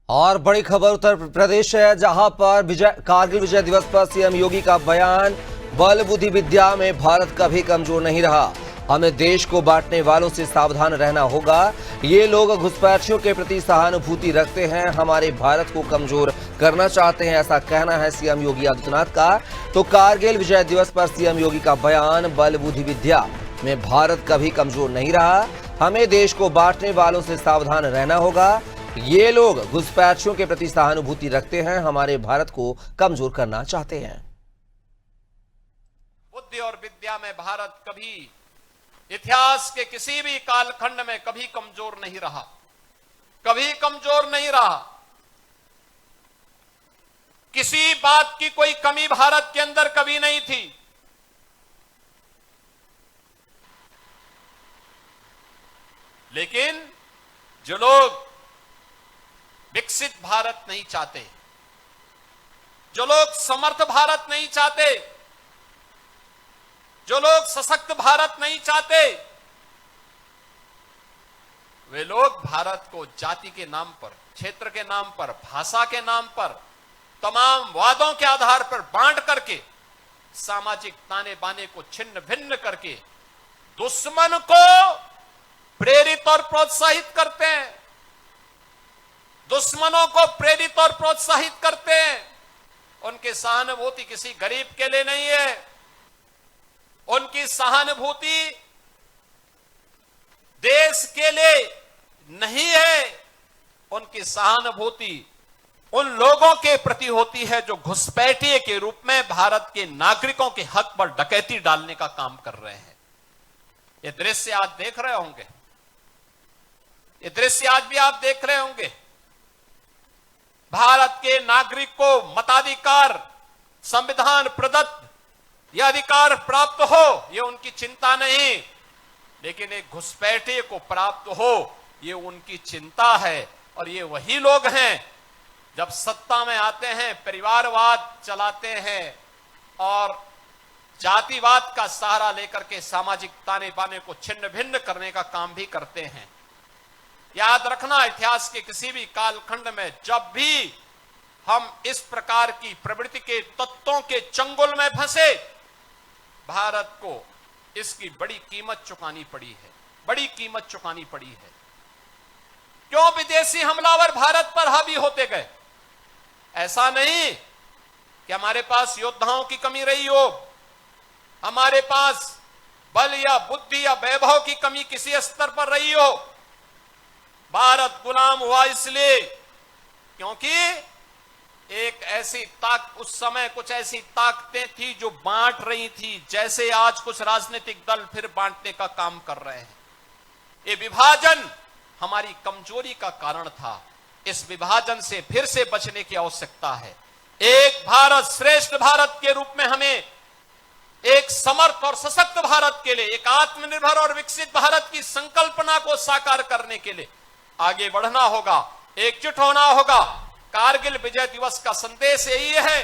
और बड़ी खबर उत्तर प्रदेश है, जहां पर कारगिल विजय दिवस पर सीएम योगी का बयान, बल बुद्धि विद्या में भारत कभी कमजोर नहीं रहा। हमें देश को बांटने वालों से सावधान रहना होगा। ये लोग घुसपैठियों के प्रति सहानुभूति रखते हैं, हमारे भारत को कमजोर करना चाहते हैं, ऐसा कहना है सीएम योगी आदित्यनाथ का। तो कारगिल विजय दिवस पर सीएम योगी का बयान, बल बुद्धि विद्या में भारत कभी कमजोर नहीं रहा। हमें देश को बांटने वालों से सावधान रहना होगा। ये लोग घुसपैठियों के प्रति सहानुभूति रखते हैं, हमारे भारत को कमजोर करना चाहते हैं। बुद्धि और विद्या में भारत कभी इतिहास के किसी भी कालखंड में कभी कमजोर नहीं रहा, कभी कमजोर नहीं रहा। किसी बात की कोई कमी भारत के अंदर कभी नहीं थी। लेकिन जो लोग विकसित भारत नहीं चाहते, जो लोग समर्थ भारत नहीं चाहते, जो लोग सशक्त भारत नहीं चाहते, वे लोग भारत को जाति के नाम पर, क्षेत्र के नाम पर, भाषा के नाम पर, तमाम वादों के आधार पर बांट करके, सामाजिक ताने बाने को छिन्न भिन्न करके दुश्मन को प्रेरित और प्रोत्साहित करते हैं, दुश्मनों को प्रेरित और प्रोत्साहित करते हैं। उनकी सहानुभूति किसी गरीब के लिए नहीं है, उनकी सहानुभूति देश के लिए नहीं है, उनकी सहानुभूति उन लोगों के प्रति होती है जो घुसपैठिए के रूप में भारत के नागरिकों के हक पर डकैती डालने का काम कर रहे हैं। ये दृश्य आज देख रहे होंगे, ये दृश्य आज भी आप देख रहे होंगे। भारत के नागरिक को मताधिकार, संविधान प्रदत्त यह अधिकार प्राप्त हो, यह उनकी चिंता नहीं, लेकिन एक घुसपैठिए को प्राप्त हो, यह उनकी चिंता है। और ये वही लोग हैं जब सत्ता में आते हैं परिवारवाद चलाते हैं और जातिवाद का सहारा लेकर के सामाजिक ताने बाने को छिन्न भिन्न करने का काम भी करते हैं। याद रखना, इतिहास के किसी भी कालखंड में जब भी हम इस प्रकार की प्रवृत्ति के तत्वों के चंगुल में फंसे, भारत को इसकी बड़ी कीमत चुकानी पड़ी है, बड़ी कीमत चुकानी पड़ी है। क्यों विदेशी हमलावर भारत पर हावी होते गए? ऐसा नहीं कि हमारे पास योद्धाओं की कमी रही हो, हमारे पास बल या बुद्धि या वैभव की कमी किसी स्तर पर रही हो। भारत गुलाम हुआ इसलिए क्योंकि एक ऐसी उस समय कुछ ऐसी ताकतें थी जो बांट रही थी, जैसे आज कुछ राजनीतिक दल फिर बांटने का काम कर रहे हैं। ये विभाजन हमारी कमजोरी का कारण था। इस विभाजन से फिर से बचने की आवश्यकता है। एक भारत श्रेष्ठ भारत के रूप में हमें एक समर्थ और सशक्त भारत के लिए, एक आत्मनिर्भर और विकसित भारत की संकल्पना को साकार करने के लिए आगे बढ़ना होगा, एकजुट होना होगा। कारगिल विजय दिवस का संदेश यही है